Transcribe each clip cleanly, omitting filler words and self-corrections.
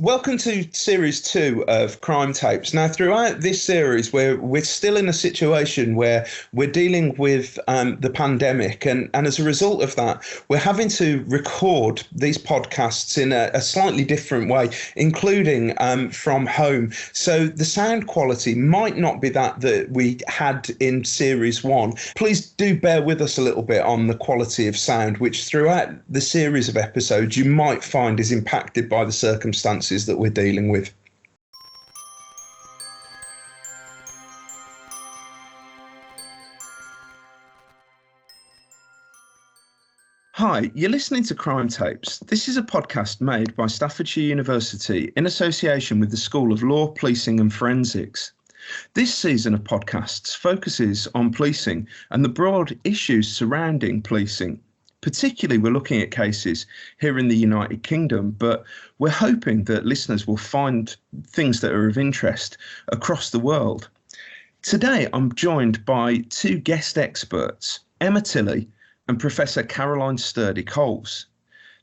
Welcome to series 2 of Crime Tapes. Now, throughout this series, we're still in a situation where we're dealing with the pandemic, and as a result of that, we're having to record these podcasts in a slightly different way, including from home. So the sound quality might not be that we had in series 1. Please do bear with us a little bit on the quality of sound, which throughout the series of episodes you might find is impacted by the circumstances that we're dealing with. Hi, you're listening to Crime Tapes. This is a podcast made by Staffordshire University in association with the School of Law, Policing and Forensics. This season of podcasts focuses on policing and the broad issues surrounding policing. Particularly, we're looking at cases here in the United Kingdom, but we're hoping that listeners will find things that are of interest across the world. Today, I'm joined by two guest experts, Emma Tilley and Professor Caroline Sturdy-Coles.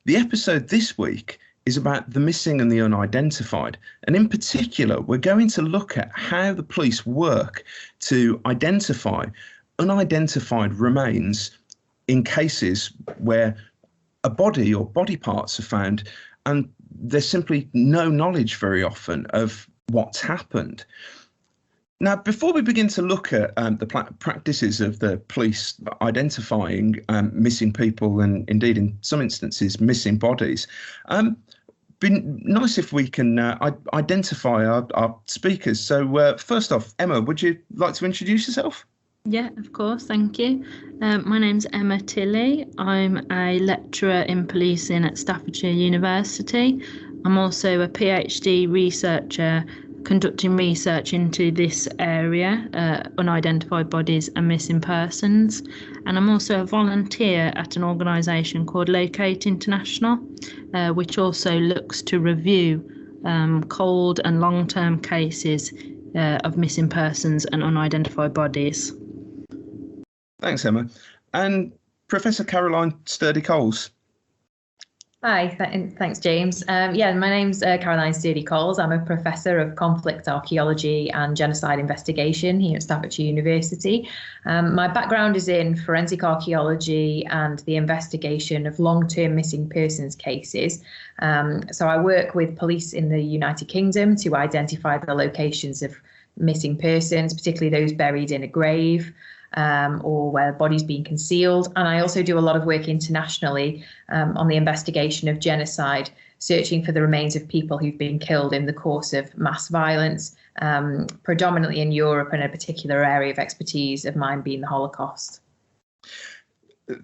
The episode this week is about the missing and the unidentified, and in particular, we're going to look at how the police work to identify unidentified remains in cases where a body or body parts are found and there's simply no knowledge very often of what's happened. Now, before we begin to look at the practices of the police identifying missing people and indeed in some instances missing bodies, be nice if we can identify our speakers. So first off, Emma, would you like to introduce yourself? Yeah, of course, thank you. My name's Emma Tilley. I'm a lecturer in policing at Staffordshire University. I'm also a PhD researcher conducting research into this area, unidentified bodies and missing persons. And I'm also a volunteer at an organisation called Locate International, which also looks to review cold and long-term cases of missing persons and unidentified bodies. Thanks, Emma. And Professor Caroline Sturdy-Coles. Hi, thanks, James. My name's Caroline Sturdy-Coles. I'm a professor of conflict archaeology and genocide investigation here at Staffordshire University. My background is in forensic archaeology and the investigation of long-term missing persons cases. So I work with police in the United Kingdom to identify the locations of missing persons, particularly those buried in a grave, or where the body's being concealed. And I also do a lot of work internationally on the investigation of genocide, searching for the remains of people who've been killed in the course of mass violence, predominantly in Europe, and a particular area of expertise of mine being the Holocaust.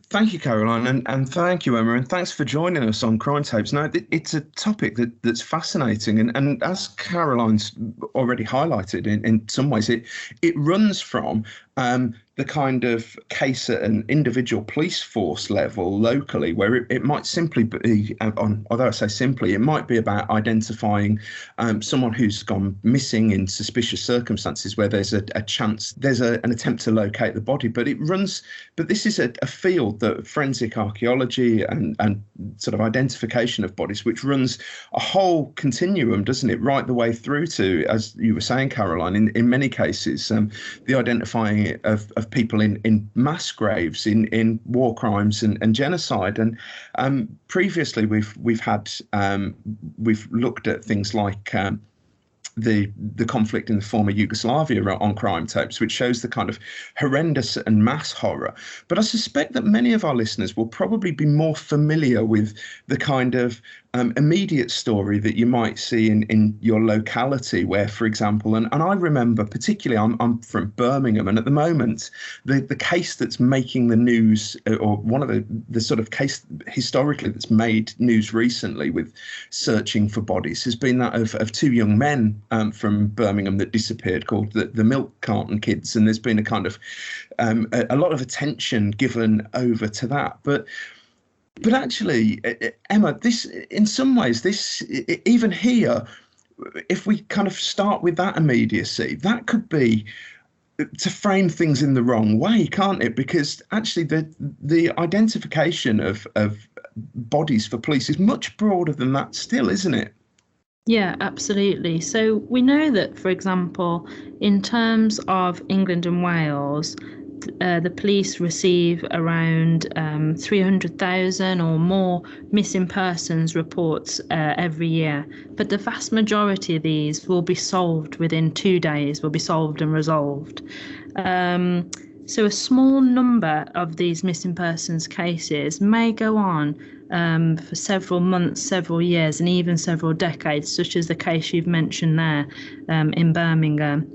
Thank you, Caroline, and thank you, Emma, and thanks for joining us on Crime Tapes. Now, it's a topic that's fascinating, and as Caroline's already highlighted, in some ways, it runs from the kind of case at an individual police force level locally, where it might simply be, although I say simply, it might be about identifying someone who's gone missing in suspicious circumstances where there's an attempt to locate the body. But this is a field that forensic archaeology and sort of identification of bodies, which runs a whole continuum, doesn't it, right the way through to, as you were saying, Caroline, in many cases, the identifying of people in mass graves, in war crimes and genocide. And previously we've looked at things like the conflict in the former Yugoslavia on Crime Tapes, which shows the kind of horrendous and mass horror. But I suspect that many of our listeners will probably be more familiar with the kind of immediate story that you might see in your locality, where, for example, and I remember particularly, I'm from Birmingham, and at the moment, the case that's making the news, or one of the sort of case historically that's made news recently with searching for bodies, has been that of two young men from Birmingham that disappeared, called the Milk Carton Kids, and there's been a kind of a lot of attention given over to that. But actually, Emma, this, in some ways, this, even here, if we kind of start with that immediacy, that could be to frame things in the wrong way, can't it? Because actually the identification of bodies for police is much broader than that still, isn't it? Yeah, absolutely. So we know that, for example, in terms of England and Wales, the police receive around 300,000 or more missing persons reports every year. But the vast majority of these will be solved within 2 days, will be solved and resolved. So a small number of these missing persons cases may go on for several months, several years, and even several decades, such as the case you've mentioned there in Birmingham.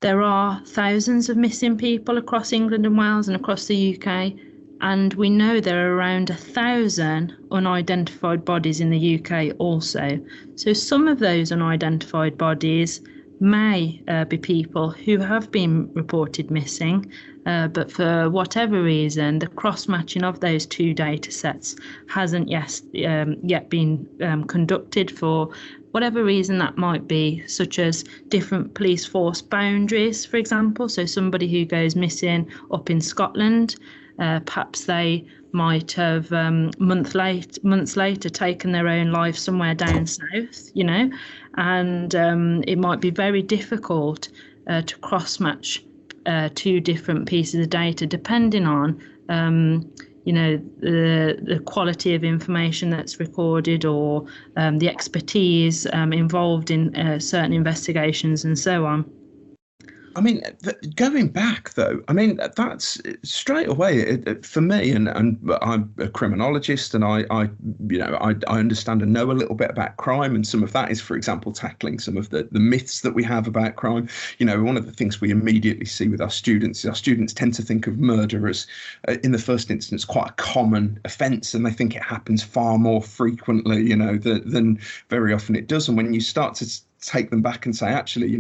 There are thousands of missing people across England and Wales and across the UK, and we know there are around 1,000 unidentified bodies in the UK also. So some of those unidentified bodies may be people who have been reported missing, but for whatever reason, the cross-matching of those two data sets hasn't yet been conducted for whatever reason that might be, such as different police force boundaries, for example. So somebody who goes missing up in Scotland, perhaps they might have months later taken their own life somewhere down south, and it might be very difficult to cross-match two different pieces of data depending on the quality of information that's recorded, or the expertise involved in certain investigations and so on. I mean, going back though, I mean, that's straight away for me, and I'm a criminologist, and I understand and know a little bit about crime, and some of that is, for example, tackling some of the myths that we have about crime. One of the things we immediately see with our students is our students tend to think of murder as, in the first instance, quite a common offence, and they think it happens far more frequently, than very often it does. And when you start to take them back and say, actually,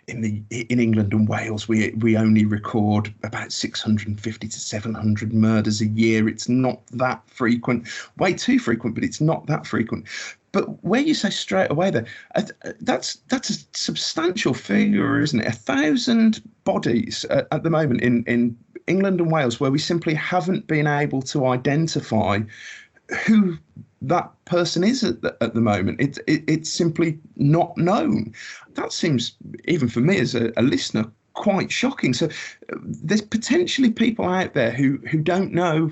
in England and Wales, we only record about 650 to 700 murders a year. It's not that frequent, way too frequent, but it's not that frequent. But where you say straight away there, that's a substantial figure, isn't it? 1,000 bodies at the moment in England and Wales, where we simply haven't been able to identify who that person is at the moment. It's simply not known. That seems, even for me as a listener, quite shocking. So there's potentially people out there who don't know,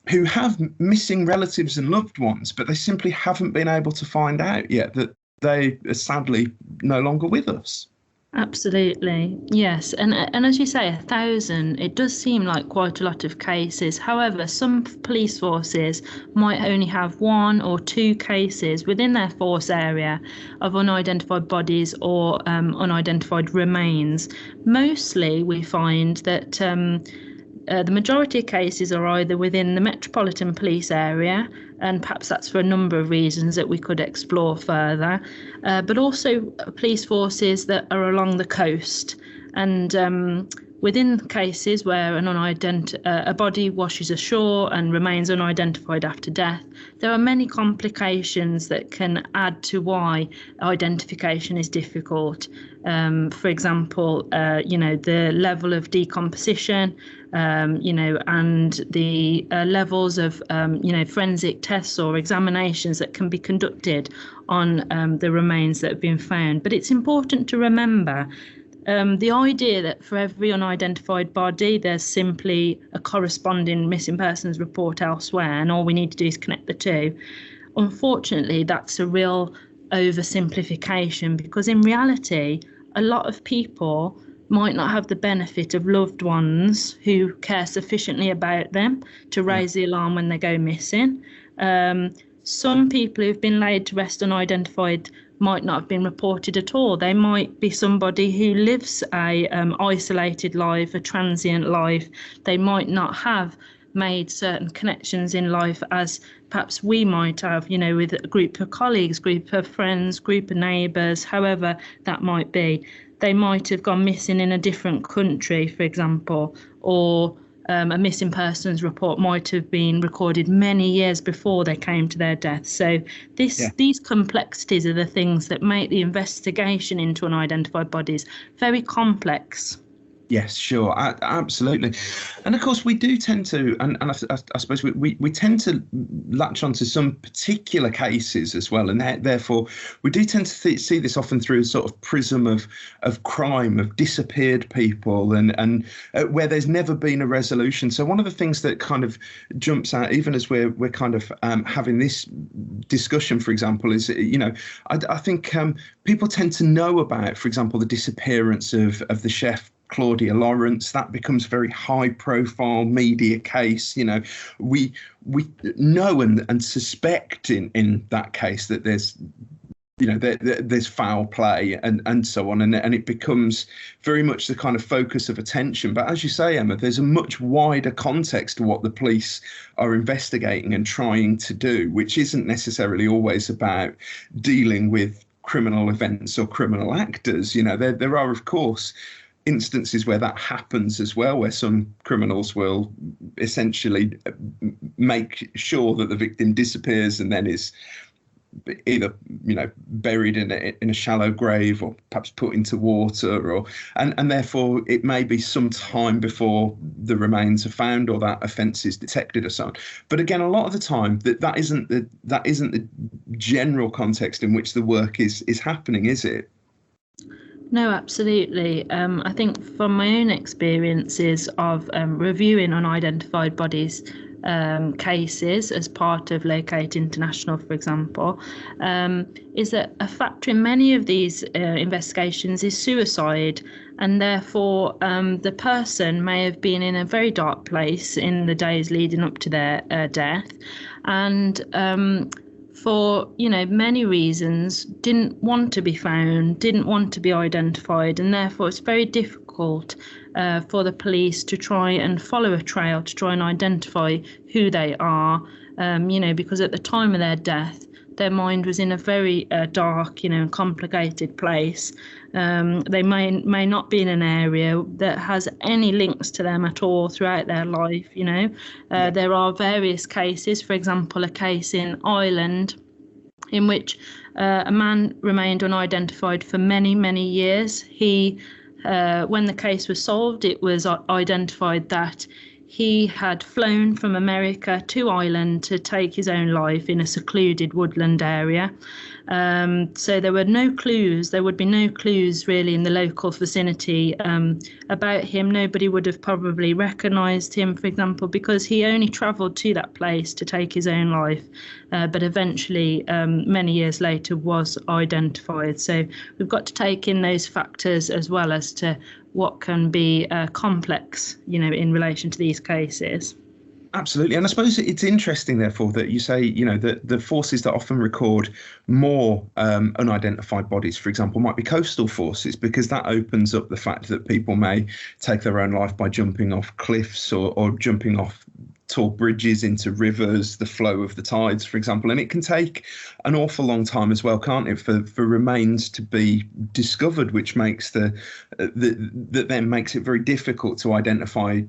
who have missing relatives and loved ones, but they simply haven't been able to find out yet that they are sadly no longer with us. Absolutely, yes. And as you say, 1,000, it does seem like quite a lot of cases. However, some police forces might only have 1 or 2 cases within their force area of unidentified bodies or unidentified remains. Mostly we find that the majority of cases are either within the Metropolitan Police area, and perhaps that's for a number of reasons that we could explore further, but also police forces that are along the coast. And within cases where a body washes ashore and remains unidentified after death, there are many complications that can add to why identification is difficult. For example, the level of decomposition, and the levels of, forensic tests or examinations that can be conducted on the remains that have been found. But it's important to remember the idea that for every unidentified body, there's simply a corresponding missing persons report elsewhere, and all we need to do is connect the two. Unfortunately, that's a real oversimplification, because in reality, a lot of people might not have the benefit of loved ones who care sufficiently about them to raise the alarm when they go missing. Some people who've been laid to rest unidentified might not have been reported at all. They might be somebody who lives a isolated life, a transient life. They might not have made certain connections in life as perhaps we might have, with a group of colleagues, group of friends, group of neighbours, however that might be. They might have gone missing in a different country, for example, or a missing persons report might have been recorded many years before they came to their death. So these complexities are the things that make the investigation into unidentified bodies very complex. Yes, sure, absolutely. And of course, we do tend to, and I suppose we tend to latch onto some particular cases as well. And therefore, we do tend to see this often through a sort of prism of crime, of disappeared people, and where there's never been a resolution. So one of the things that kind of jumps out, even as we're kind of having this discussion, for example, is, I think people tend to know about, for example, the disappearance of the chef Claudia Lawrence. That becomes a very high profile media case. We know and suspect in that case that there's there's foul play and so on, and it becomes very much the kind of focus of attention. But as you say, Emma, there's a much wider context to what the police are investigating and trying to do, which isn't necessarily always about dealing with criminal events or criminal actors. There are, of course, instances where that happens as well, where some criminals will essentially make sure that the victim disappears and then is either buried in a shallow grave or perhaps put into water, and therefore it may be some time before the remains are found or that offence is detected or so on. But again, a lot of the time that isn't the general context in which the work is happening, is it? No, absolutely. I think from my own experiences of reviewing unidentified bodies cases as part of Locate International, for example, is that a factor in many of these investigations is suicide, and therefore the person may have been in a very dark place in the days leading up to their death, and for many reasons didn't want to be found, didn't want to be identified, and therefore it's very difficult for the police to try and follow a trail to try and identify who they are, because at the time of their death their mind was in a very dark, complicated place. They may not be in an area that has any links to them at all throughout their life. There are various cases, for example, a case in Ireland in which a man remained unidentified for many, many years. When the case was solved, it was identified that he had flown from America to Ireland to take his own life in a secluded woodland area. So there were no clues. There would be no clues really in the local vicinity about him. Nobody would have probably recognised him, for example, because he only travelled to that place to take his own life, but eventually, many years later, was identified. So we've got to take in those factors as well as to what can be complex, in relation to these cases. Absolutely. And I suppose it's interesting, therefore, that you say, that the forces that often record more unidentified bodies, for example, might be coastal forces, because that opens up the fact that people may take their own life by jumping off cliffs or jumping off tall bridges into rivers, the flow of the tides, for example. And it can take an awful long time as well, can't it, for remains to be discovered, which makes that then makes it very difficult to identify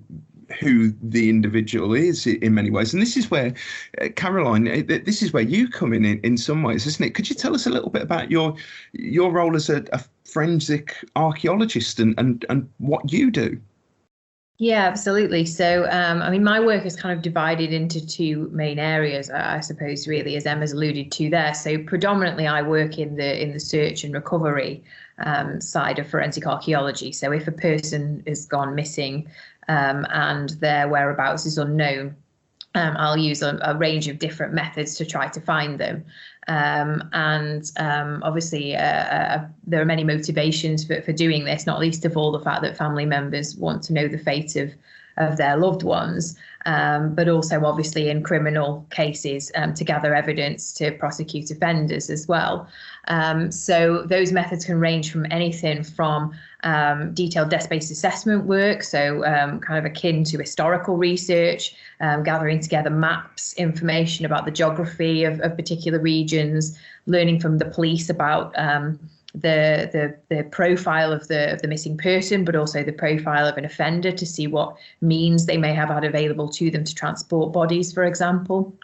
who the individual is in many ways. And this is where, Caroline, this is where you come in some ways, isn't it? Could you tell us a little bit about your role as a forensic archaeologist and what you do? Yeah, absolutely. So, my work is kind of divided into two main areas, I suppose, really, as Emma's alluded to there. So predominantly I work in the search and recovery side of forensic archaeology. So if a person has gone missing and their whereabouts is unknown, I'll use a range of different methods to try to find them. Obviously, there are many motivations for doing this, not least of all the fact that family members want to know the fate of their loved ones, but also obviously in criminal cases to gather evidence to prosecute offenders as well. So those methods can range from anything from detailed desk-based assessment work, so kind of akin to historical research, gathering together maps, information about the geography of particular regions, learning from the police about the profile of the missing person, but also the profile of an offender to see what means they may have had available to them to transport bodies, for example.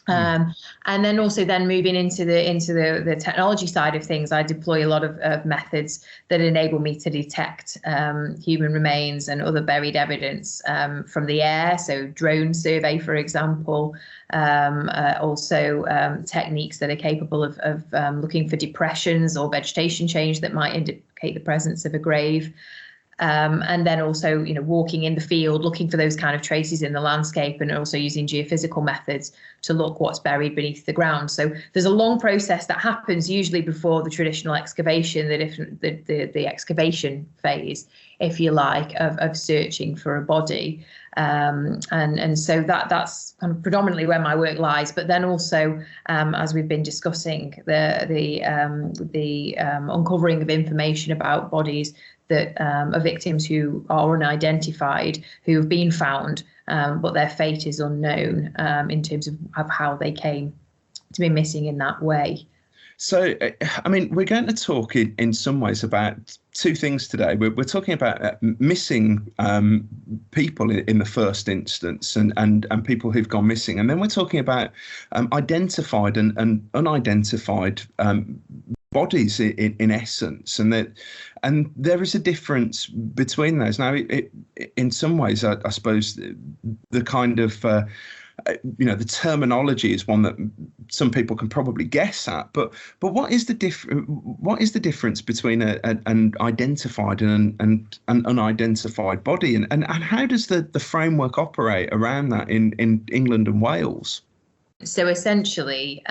And then also moving into the technology side of things, I deploy a lot of methods that enable me to detect human remains and other buried evidence from the air. So drone survey, for example, also techniques that are capable of looking for depressions or vegetation change that might indicate the presence of a grave. And then also, walking in the field, looking for those kind of traces in the landscape, and also using geophysical methods to look what's buried beneath the ground. So there's a long process that happens usually before the traditional excavation, the excavation phase, if you like, of searching for a body. And so that's kind of predominantly where my work lies. But then also, as we've been discussing, the uncovering of information about bodies that are victims who are unidentified, who have been found, but their fate is unknown in terms of how they came to be missing in that way. So, I mean, we're going to talk in some ways about two things today. We're talking about missing people in the first instance, and people who've gone missing. And then we're talking about identified and unidentified bodies in essence, and there is a difference between those. Now, in some ways, I suppose the kind of the terminology is one that some people can probably guess at, but what is the difference between an identified and an unidentified body, and how does the framework operate around that in England and Wales? So essentially,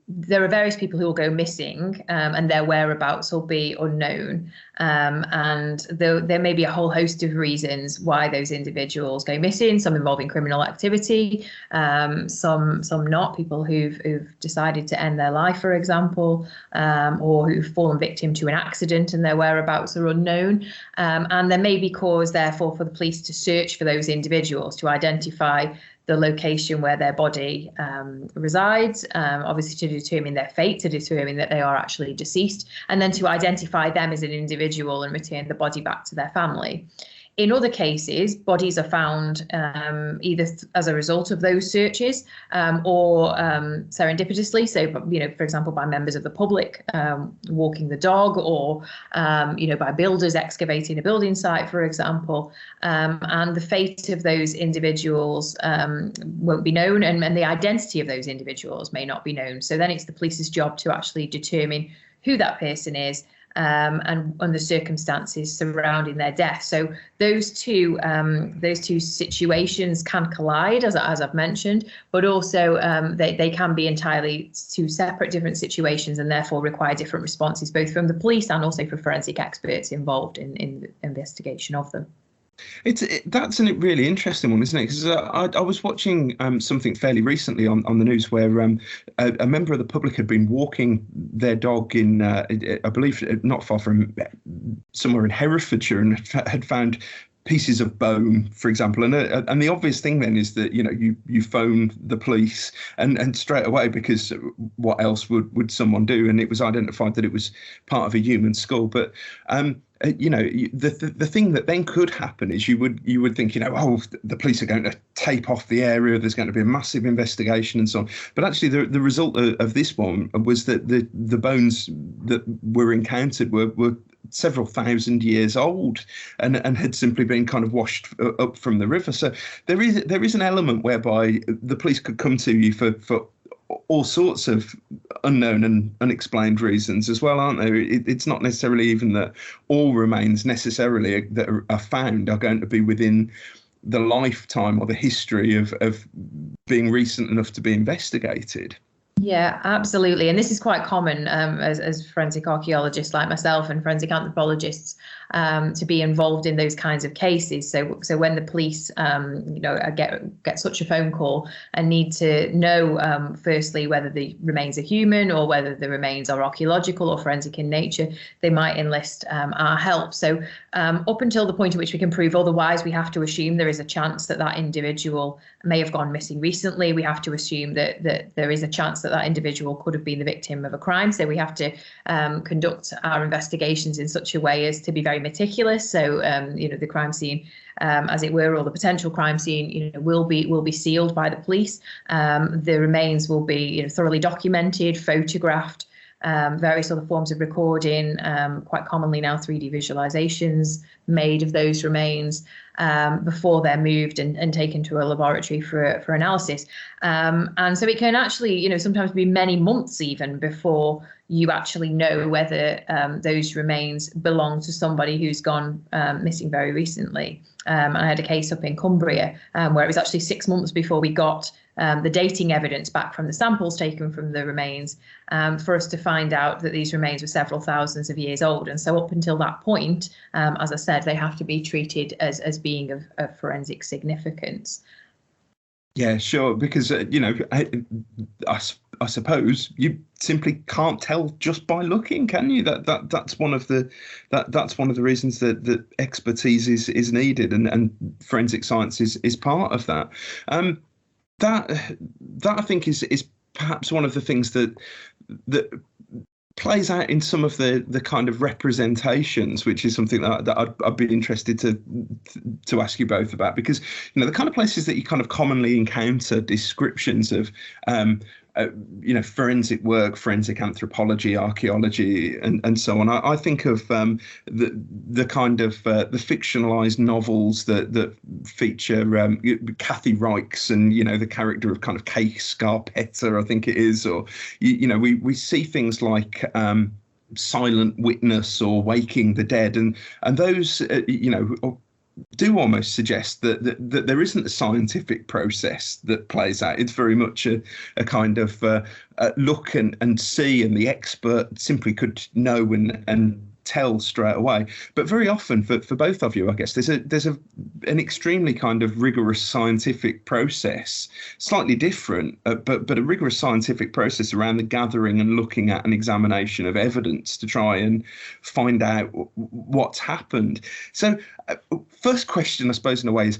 there are various people who will go missing, and their whereabouts will be unknown. And there may be a whole host of reasons why those individuals go missing, some involving criminal activity, some not, people who've decided to end their life, for example, or who've fallen victim to an accident and their whereabouts are unknown. And there may be cause, therefore, for the police to search for those individuals, to identify the location where their body resides, obviously to determine their fate, to determine that they are actually deceased, and then to identify them as an individual and return the body back to their family. In other cases, bodies are found either as a result of those searches or serendipitously. So, for example, by members of the public walking the dog, or, by builders excavating a building site, for example. And the fate of those individuals won't be known, and the identity of those individuals may not be known. So then it's the police's job to actually determine who that person is, and the circumstances surrounding their death. So those two situations can collide, as I've mentioned, but also they can be entirely two separate different situations, and therefore require different responses, both from the police and also for forensic experts involved in the investigation of them. That's a really interesting one, isn't it? Because I was watching something fairly recently on the news where a member of the public had been walking their dog in, I believe, not far from somewhere in Herefordshire, and had found pieces of bone, for example, and the obvious thing then is that you phone the police and straight away, because what else would someone do? And it was identified that it was part of a human skull. But the thing that then could happen is you would think, the police are going to tape off the area, there's going to be a massive investigation and so on. But actually the result of this one was that the bones that were encountered were several thousand years old and had simply been kind of washed up from the river. So there is an element whereby the police could come to you for all sorts of unknown and unexplained reasons as well, aren't there? It's not necessarily even that all remains necessarily that are found are going to be within the lifetime or the history of being recent enough to be investigated. Yeah, absolutely. And this is quite common as forensic archaeologists like myself and forensic anthropologists to be involved in those kinds of cases. So when the police, get such a phone call and need to know, firstly, whether the remains are human or whether the remains are archaeological or forensic in nature, they might enlist our help. So up until the point at which we can prove otherwise, we have to assume there is a chance that individual may have gone missing recently. We have to assume that there is a chance that that individual could have been the victim of a crime. So we have to conduct our investigations in such a way as to be very meticulous. So, the crime scene, as it were, or the potential crime scene, will be sealed by the police. The remains will be thoroughly documented, photographed, various other forms of recording, quite commonly now 3D visualizations made of those remains before they're moved and taken to a laboratory for analysis. And so it can actually, sometimes be many months even before you actually know whether those remains belong to somebody who's gone missing very recently. I had a case up in Cumbria where it was actually 6 months before we got the dating evidence back from the samples taken from the remains for us to find out that these remains were several thousands of years old. And so up until that point, as I said, they have to be treated as being of forensic significance. Yeah, sure. Because, I suppose you simply can't tell just by looking, can you? That's one of the reasons that expertise is needed, and forensic science is part of that. That I think is perhaps one of the things that plays out in some of the kind of representations, which is something that I'd be interested to ask you both about, because the kind of places that you kind of commonly encounter descriptions of forensic work, forensic anthropology, archaeology, and so on. I think of the kind of the fictionalized novels that feature Kathy Reichs and the character of kind of Kay Scarpetta, I think it is, or we see things like Silent Witness or Waking the Dead, and those do almost suggest that there isn't a scientific process that plays out. It's very much a kind of look and see, and the expert simply could know and tell straight away. But very often for both of you, I guess there's an extremely kind of rigorous scientific process, slightly different, but a rigorous scientific process around the gathering and looking at an examination of evidence to try and find out what's happened. So first question, I suppose, in a way, is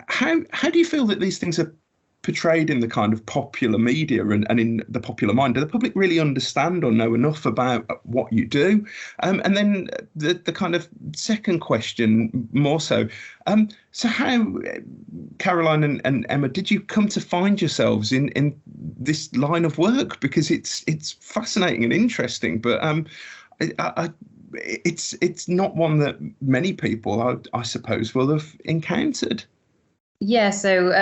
how do you feel that these things are portrayed in the kind of popular media and in the popular mind? Do the public really understand or know enough about what you do? And then the kind of second question, more so, so how, Caroline and Emma, did you come to find yourselves in this line of work? Because it's fascinating and interesting, but it's not one that many people, I suppose, will have encountered. Yeah, so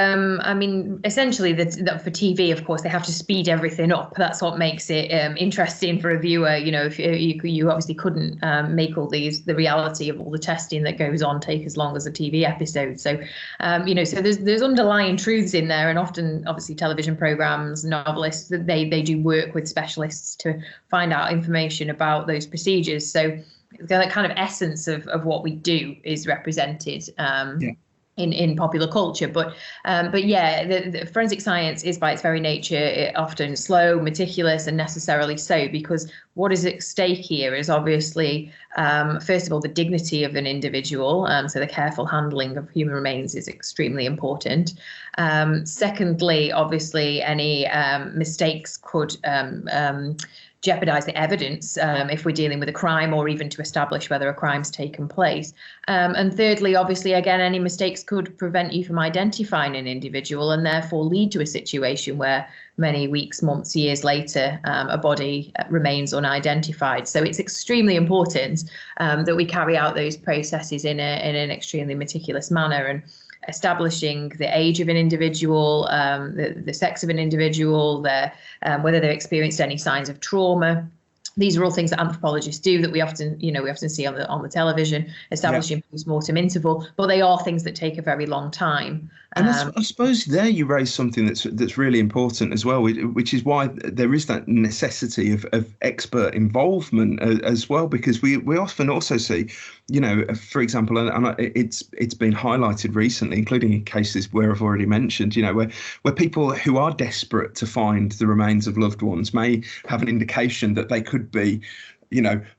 essentially, for TV, of course, they have to speed everything up. That's what makes it interesting for a viewer. If you obviously couldn't make all the reality of all the testing that goes on take as long as a TV episode. So, so there's underlying truths in there, and often, obviously, television programs, novelists, they do work with specialists to find out information about those procedures. So, the kind of essence of what we do is represented. In popular culture, but yeah, the forensic science is by its very nature often slow, meticulous, and necessarily so, because what is at stake here is obviously, first of all, the dignity of an individual. So the careful handling of human remains is extremely important. Secondly, obviously, any mistakes could jeopardize the evidence if we're dealing with a crime, or even to establish whether a crime's taken place. And thirdly, obviously, again, any mistakes could prevent you from identifying an individual and therefore lead to a situation where many weeks, months, years later, a body remains unidentified. So it's extremely important that we carry out those processes in an extremely meticulous manner, and establishing the age of an individual, the sex of an individual, whether they've experienced any signs of trauma. These are all things that anthropologists do that we often see on the television, establishing post-mortem interval, but they are things that take a very long time. And I suppose there you raise something that's really important as well, which is why there is that necessity of expert involvement as well, because we often also see, for example, and it's been highlighted recently, including in cases where I've already mentioned, where people who are desperate to find the remains of loved ones may have an indication that they could be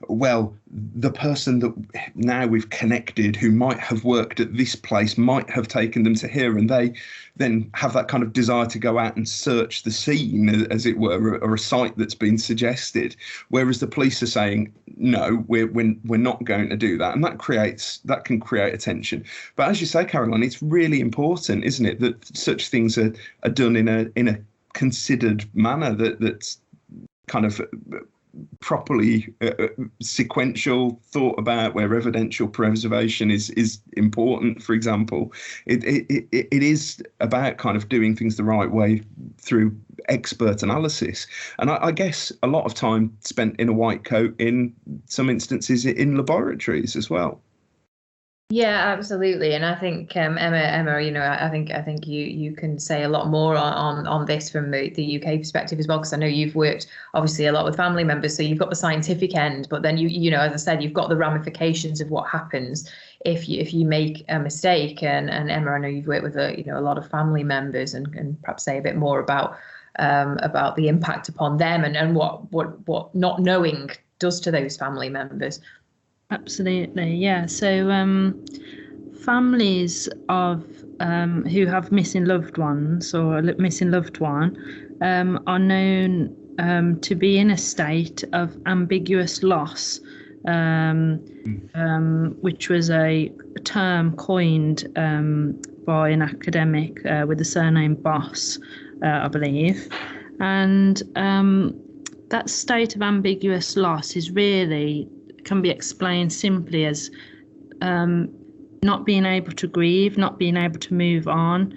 well, the person that now we've connected who might have worked at this place might have taken them to here, and they then have that kind of desire to go out and search the scene, as it were, or a site that's been suggested, whereas the police are saying, no, we're not going to do that, and that can create a tension. But as you say, Caroline, it's really important, isn't it, that such things are done in a considered manner, that's kind of properly sequential, thought about, where evidential preservation is important. For example, it is about kind of doing things the right way through expert analysis, and I guess a lot of time spent in a white coat in some instances in laboratories as well. Yeah, absolutely, and I think Emma, I think you can say a lot more on this from the UK perspective as well, because I know you've worked obviously a lot with family members, so you've got the scientific end, but then you know, as I said, you've got the ramifications of what happens if you make a mistake. And Emma, I know you've worked with a lot of family members, and perhaps say a bit more about the impact upon them and what not knowing does to those family members. Absolutely, yeah. So families of who have missing loved ones or a missing loved one are known to be in a state of ambiguous loss, which was a term coined by an academic with the surname Boss, I believe. And that state of ambiguous loss can be explained simply as not being able to grieve, not being able to move on,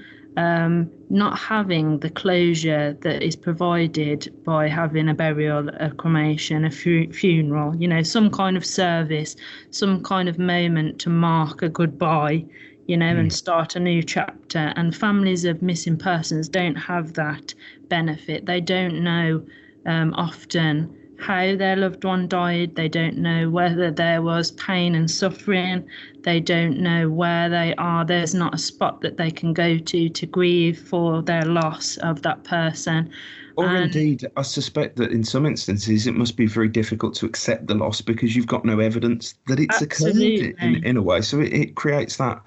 not having the closure that is provided by having a burial, a cremation, a funeral, some kind of service, some kind of moment to mark a goodbye, and start a new chapter. And families of missing persons don't have that benefit. They don't know often how their loved one died. They don't know whether there was pain and suffering. They don't know where they are. There's not a spot that they can go to grieve for their loss of that person. Indeed, I suspect that in some instances it must be very difficult to accept the loss because you've got no evidence that it's occurred in a way. So it creates that,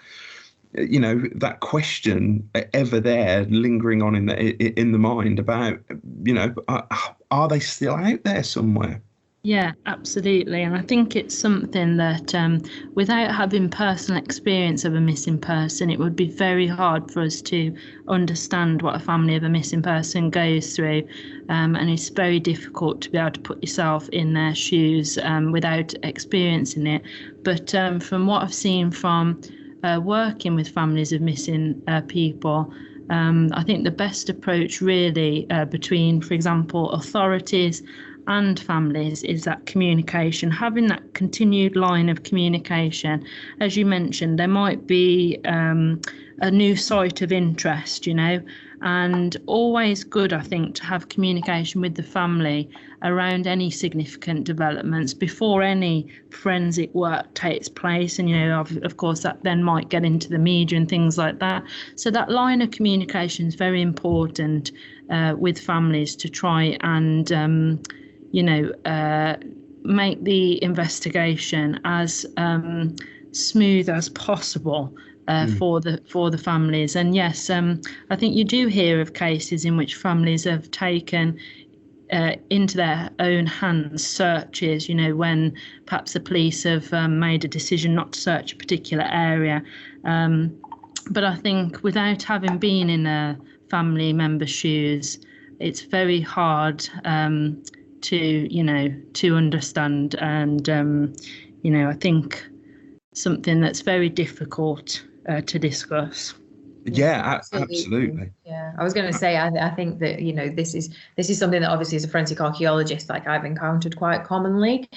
that question ever there, lingering on in the mind about, are they still out there somewhere? Yeah, absolutely. And I think it's something that without having personal experience of a missing person, it would be very hard for us to understand what a family of a missing person goes through. And it's very difficult to be able to put yourself in their shoes without experiencing it. But from what I've seen from working with families of missing people, I think the best approach really between, for example, authorities and families is that communication, having that continued line of communication. As you mentioned, there might be a new site of interest, and always good, I think, to have communication with the family around any significant developments before any forensic work takes place. And, of course, that then might get into the media and things like that. So that line of communication is very important with families to try and, make the investigation as smooth as possible for the families. And yes, I think you do hear of cases in which families have taken into their own hands searches, when perhaps the police have made a decision not to search a particular area. But I think without having been in a family member's shoes, it's very hard to understand. And, I think something that's very difficult to discuss. Yeah, absolutely. Yeah, I was going to say, I think that this is something that obviously as a forensic archaeologist, like I've encountered quite commonly,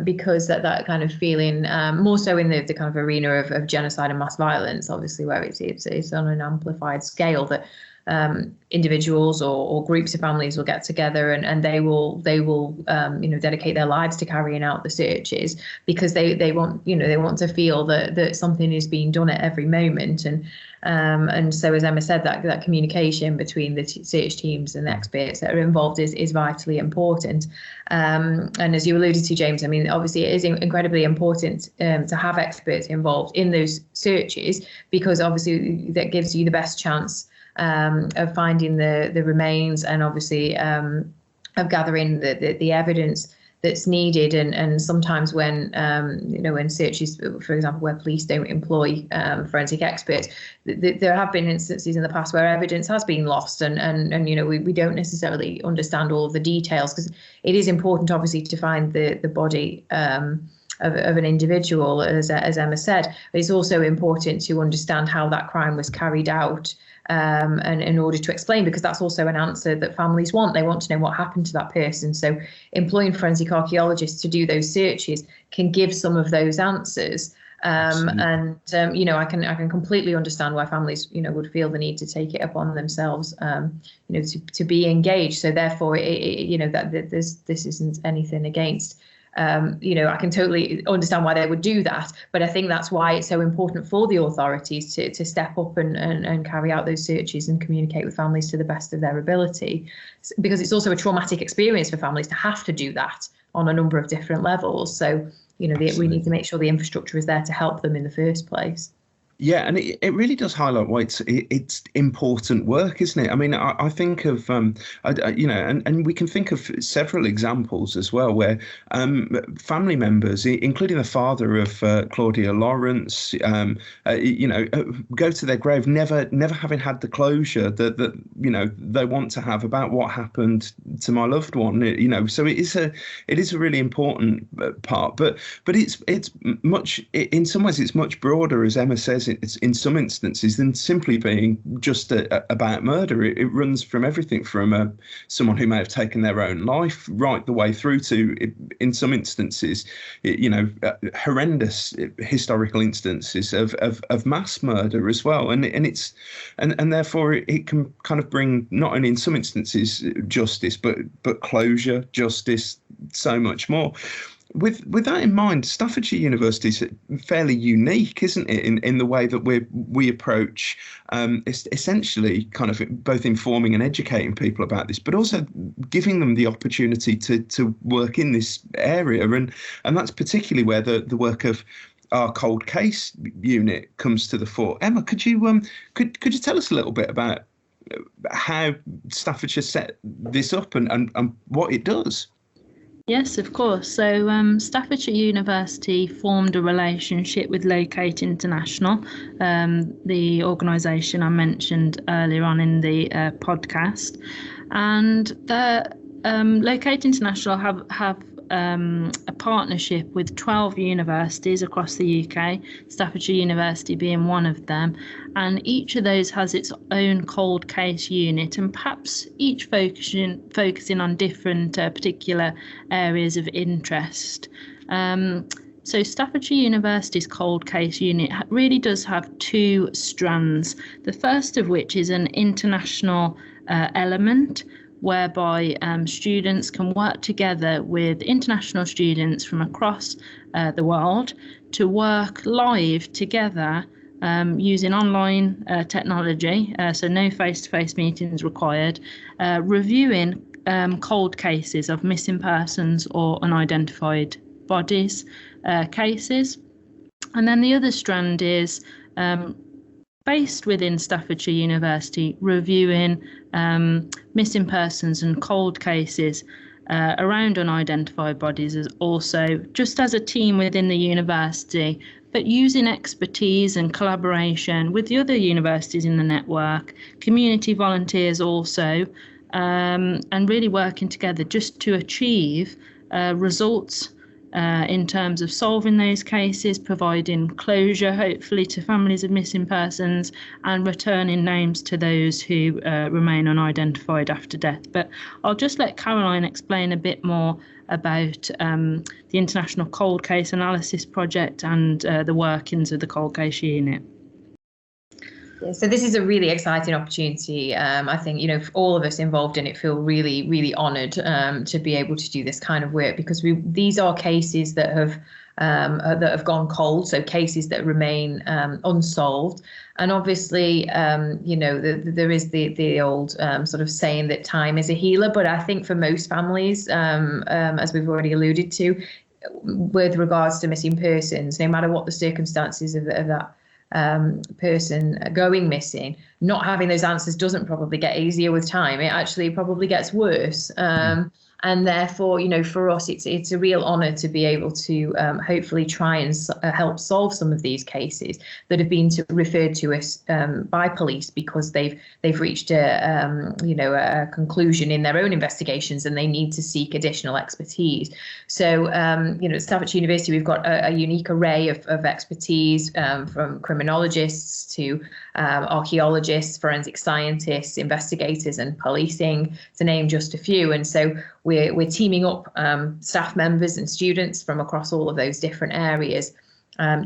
because that kind of feeling, more so in the kind of arena of genocide and mass violence, obviously where it's on an amplified scale, that individuals or groups of families will get together and they will dedicate their lives to carrying out the searches, because they want to feel that something is being done at every moment. And so, as Emma said, that communication between the search teams and the experts that are involved is vitally important. And as you alluded to, James, I mean, obviously it is incredibly important to have experts involved in those searches, because obviously that gives you the best chance of finding the remains, and obviously of gathering the evidence that's needed. And sometimes when when searches, for example, where police don't employ forensic experts, there have been instances in the past where evidence has been lost, and we don't necessarily understand all of the details, because it is important, obviously, to find the body of an individual, as Emma said. But it's also important to understand how that crime was carried out, and in order to explain, because that's also an answer that families want. They want to know what happened to that person. So employing forensic archaeologists to do those searches can give some of those answers. I can completely understand why families, would feel the need to take it upon themselves, to be engaged. So therefore, this isn't anything against. I can totally understand why they would do that, but I think that's why it's so important for the authorities to step up and carry out those searches and communicate with families to the best of their ability, because it's also a traumatic experience for families to have to do that on a number of different levels. So, we need to make sure the infrastructure is there to help them in the first place. Yeah, and it really does highlight why it's important work, isn't it? I mean, I think of, and we can think of several examples as well where family members, including the father of Claudia Lawrence, go to their grave never having had the closure that they want to have about what happened to my loved one. So it is a really important part, but it's much, in some ways it's much broader, as Emma says. It's in some instances than simply being just about murder. It runs from everything from someone who may have taken their own life right the way through to, in some instances, horrendous historical instances of mass murder as well. And therefore it can kind of bring, not only in some instances justice, but closure, justice, so much more. With that in mind, Staffordshire University is fairly unique, isn't it, in the way that we approach essentially kind of both informing and educating people about this, but also giving them the opportunity to work in this area, and that's particularly where the work of our cold case unit comes to the fore. Emma, could you tell us a little bit about how Staffordshire set this up and what it does? Yes, of course. So Staffordshire University formed a relationship with Locate International, the organisation I mentioned earlier on in the podcast. And Locate International have a partnership with 12 universities across the UK, Staffordshire University being one of them, and each of those has its own cold case unit, and perhaps each focusing on different particular areas of interest. So Staffordshire University's cold case unit really does have two strands, the first of which is an international element, whereby students can work together with international students from across the world to work live together using online technology, so no face-to-face meetings required, reviewing cold cases of missing persons or unidentified bodies cases. And then the other strand is based within Staffordshire University, reviewing missing persons and cold cases around unidentified bodies, as also just as a team within the university, but using expertise and collaboration with the other universities in the network, community volunteers also, and really working together just to achieve results in terms of solving those cases, providing closure, hopefully, to families of missing persons, and returning names to those who remain unidentified after death. But I'll just let Caroline explain a bit more about the International Cold Case Analysis Project and the workings of the Cold Case Unit. So this is a really exciting opportunity. I think, for all of us involved in it feel really, really honoured to be able to do this kind of work, because these are cases that have gone cold, so cases that remain unsolved. And obviously, there is the old sort of saying that time is a healer. But I think for most families, as we've already alluded to, with regards to missing persons, no matter what the circumstances of that person going missing, not having those answers doesn't probably get easier with time. It actually probably gets worse. And therefore, for us, it's a real honour to be able to hopefully try and help solve some of these cases that have been referred to us by police because they've reached a conclusion in their own investigations and they need to seek additional expertise. So, at Staffordshire University, we've got a unique array of expertise from criminologists to archaeologists, forensic scientists, investigators, and policing, to name just a few. And so we're teaming up staff members and students from across all of those different areas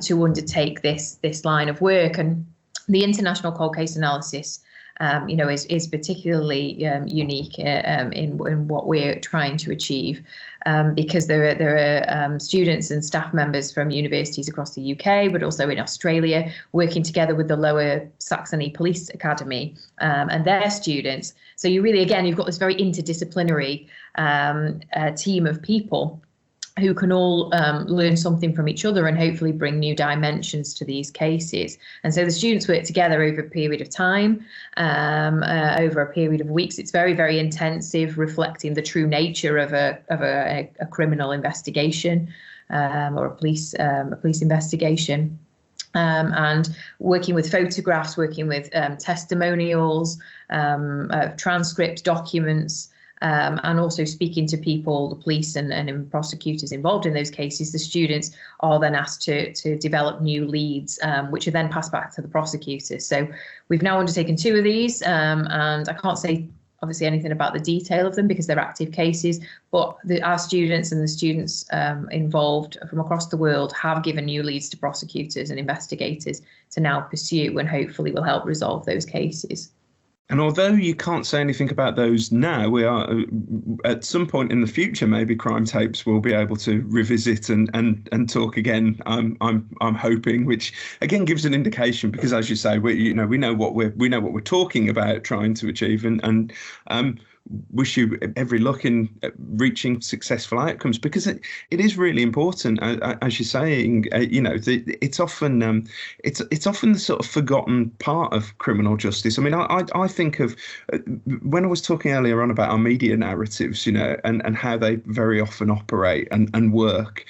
to undertake this line of work. And the international cold case analysis, is particularly unique in what we're trying to achieve, because there are students and staff members from universities across the UK, but also in Australia, working together with the Lower Saxony Police Academy and their students. So you've got this very interdisciplinary team of people who can all learn something from each other and hopefully bring new dimensions to these cases. And so the students work together over a period of time, over a period of weeks. It's very, very intensive, reflecting the true nature of a criminal investigation or a police investigation. And working with photographs, working with testimonials, transcript documents, and also speaking to people, the police and prosecutors involved in those cases. The students are then asked to develop new leads, which are then passed back to the prosecutors. So we've now undertaken 2 of these, and I can't say obviously anything about the detail of them because they're active cases, but our students and the students involved from across the world have given new leads to prosecutors and investigators to now pursue, and hopefully will help resolve those cases. And although you can't say anything about those now, we are at some point in the future, maybe Crime Tapes will be able to revisit and talk again. I'm hoping, which again gives an indication, because as you say, we know what we're talking about trying to achieve, and wish you every luck in reaching successful outcomes, because it is really important, as you're saying. It's often the sort of forgotten part of criminal justice. I mean, I think of when I was talking earlier on about our media narratives, and how they very often operate and work.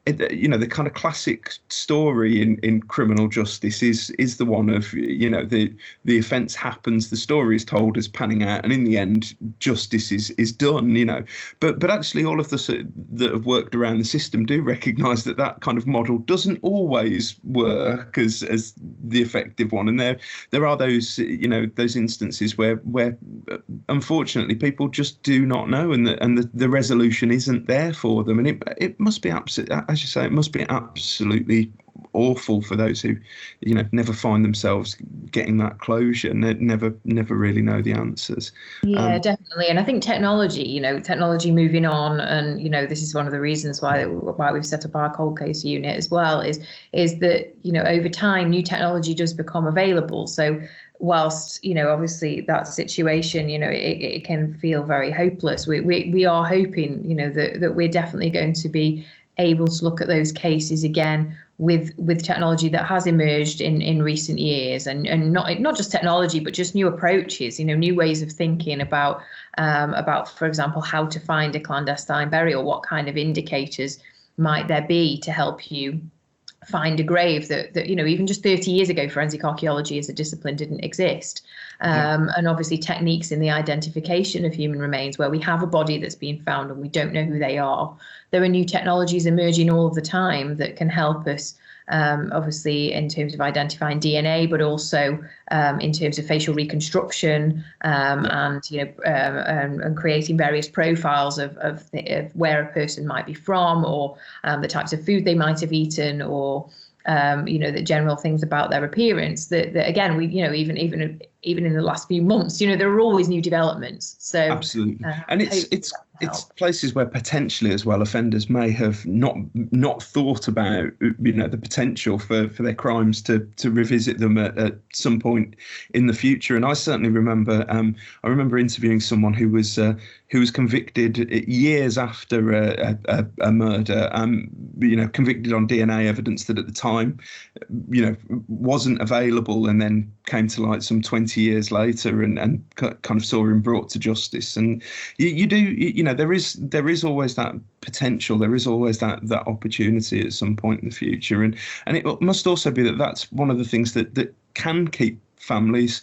The kind of classic story in criminal justice is the one of the offence happens, the story is told as panning out, and in the end justice is done. But actually all of us that have worked around the system do recognise that kind of model doesn't always work as the effective one, and there are those those instances where unfortunately people just do not know, and the resolution isn't there for them, and it must be absolutely, as you say, it must be absolutely awful for those who never find themselves getting that closure and never really know the answers. Definitely. And I think technology moving on, and this is one of the reasons why we've set up our cold case unit as well, is that over time new technology does become available. So whilst obviously that situation it can feel very hopeless, we are hoping that we're definitely going to be able to look at those cases again with technology that has emerged in recent years, and not just technology, but just new approaches, new ways of thinking about, for example, how to find a clandestine burial. What kind of indicators might there be to help you find a grave that even just 30 years ago, forensic archaeology as a discipline didn't exist. And obviously techniques in the identification of human remains, where we have a body that's been found and we don't know who they are. There are new technologies emerging all of the time that can help us, obviously in terms of identifying DNA, but also in terms of facial reconstruction, and creating various profiles of where a person might be from, or the types of food they might have eaten, or the general things about their appearance that again, we, even in the last few months, there are always new developments. So absolutely. And it's places where potentially as well offenders may have not thought about, the potential for their crimes to revisit them at some point in the future. And I certainly remember interviewing someone who was convicted years after a murder, convicted on DNA evidence that at the time, wasn't available, and then came to light some 20 years later, and kind of saw him brought to justice. And there is always that potential, there is always that opportunity at some point in the future, and it must also be that's one of the things that can keep families,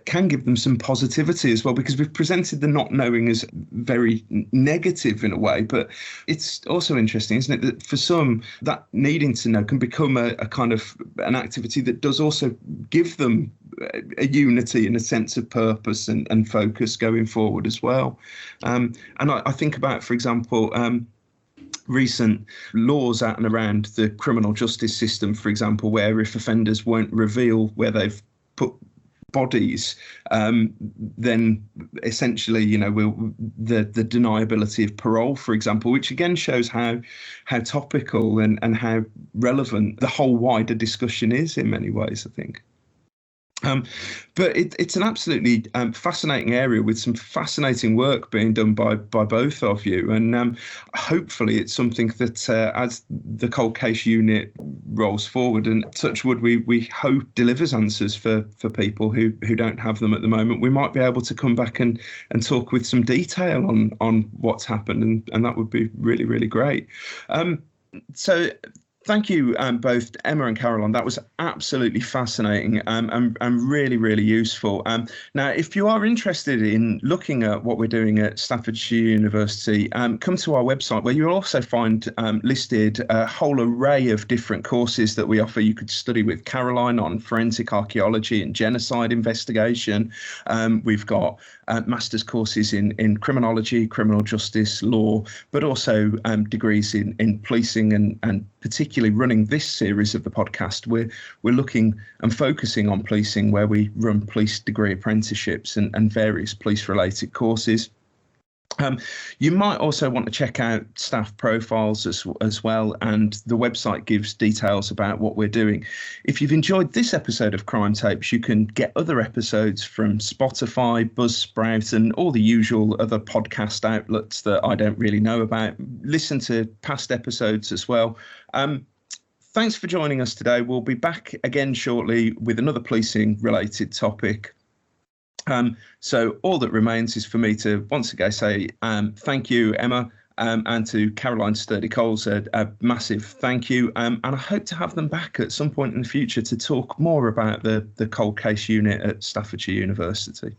can give them some positivity as well, because we've presented the not knowing as very negative in a way, but it's also interesting, isn't it, that for some that needing to know can become a kind of an activity that does also give them a unity and a sense of purpose and focus going forward as well. And I think about, for example, recent laws out and around the criminal justice system, for example, where if offenders won't reveal where they've put bodies, then essentially, the deniability of parole, for example, which again shows how topical and how relevant the whole wider discussion is in many ways, I think. But it's an absolutely fascinating area with some fascinating work being done by both of you. And hopefully it's something that as the cold case unit rolls forward, and touch wood, we hope delivers answers for people who don't have them at the moment, we might be able to come back and talk with some detail on what's happened. And that would be really, really great. So thank you both, Emma and Caroline. That was absolutely fascinating and really, really useful. Now, if you are interested in looking at what we're doing at Staffordshire University, come to our website, where you'll also find listed a whole array of different courses that we offer. You could study with Caroline on forensic archaeology and genocide investigation. We've got master's courses in criminology, criminal justice, law, but also degrees in policing and particularly running this series of the podcast, we're looking and focusing on policing, where we run police degree apprenticeships and various police-related courses. You might also want to check out staff profiles as well, and the website gives details about what we're doing. If you've enjoyed this episode of Crime Tapes, you can get other episodes from Spotify, Buzzsprout, and all the usual other podcast outlets that I don't really know about. Listen to past episodes as well. Thanks for joining us today. We'll be back again shortly with another policing-related topic. So all that remains is for me to once again say thank you, Emma, and to Caroline Sturdy-Coles, a massive thank you. And I hope to have them back at some point in the future to talk more about the cold case unit at Staffordshire University.